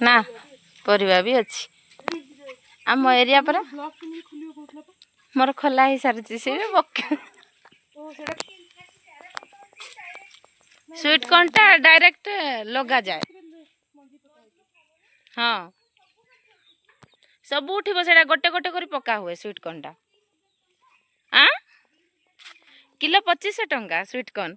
ना परिवा भी अच्छी आम एरिया पर मोर खोला ही सारी से स्वीट कॉर्न टा डायरेक्ट लगा जाए हाँ सब उठिबो सेटा गोटे गोटे करी पका हुए स्वीट कॉर्न टा आ किलो 2500 टंका स्वीट कॉर्न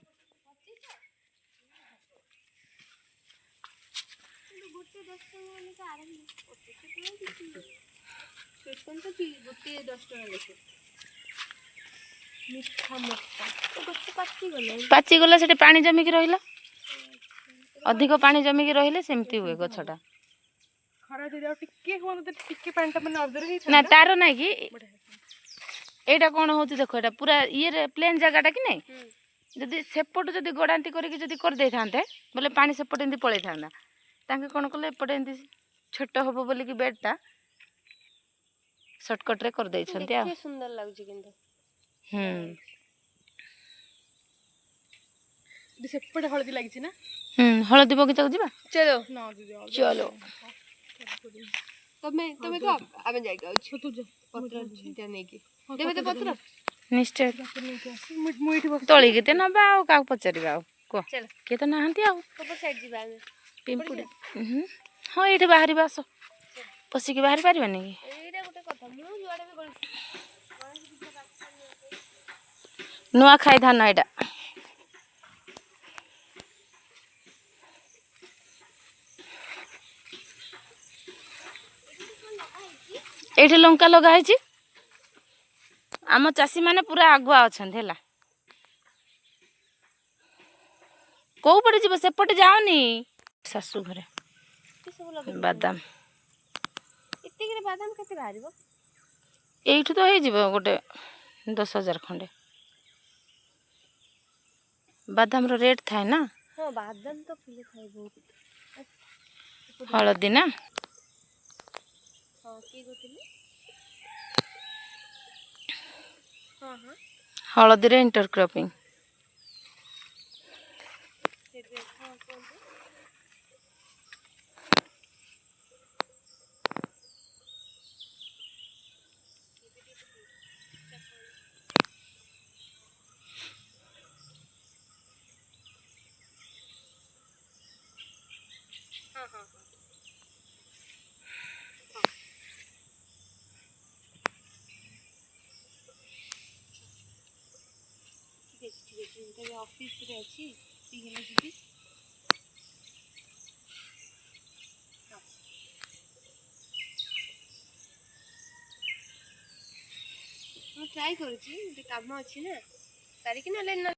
पाची गला सेठी पानी जमिकी रहिला अधिक पानी जमिकी रहिले सेमती हुए गछटा ना तार ना कि एटा कौन हो देखो एटा पूरा ये प्लेन जगहटा कि नहीं जदि सेपट जदि गड़ाती कर दे थांते बोले पानी सेपट एमती पड़े था तांके कौन कले एपटे एमती छोट हबो बोली कि बेडटा शॉर्टकट रे कर देइछन्ते आ सुंदर लागछि किंतु सेपटे हळदी लागिछि ना हळदी बगीचा को जीवा चलो चलो तमे को आमे जाई गाउ छी तू पत्र जा नै की देबे तो पत्र निश्चय तोली केते नबा आ का पचारिबा आ को चल के तो नाहंती आ कब साइड जीवा आमे पिंपुडी हां एठी बाहरी बासो पसी के बाहर पारिबानी कि एटा गुटे कथा मु जुआडे भी नुआ खाई धान एटा एठी लंका लगा है आम चाषी माने पूरा आगुआ अच्छा है कौ पटे जीव सेपटे जाओनी सासू घरे बादाम बादाम केते बाहरिबो एठू तो हो जीव गोटे 10,000 खंडे बादाम रो रेट थाए ना हां बादाम तो फुले थाए बहुत हळदी ना हां की गोतली हां हां हळदी रे इंटरक्रॉपिंग हां हां ठीक है ऑफिस रे अछि ठीक है जीबी ମୁଁ ଟ୍ରାଏ କରୁଛି ଗୋଟେ କାମ ଅଛି ନା ସାରିକି ନହେଲେ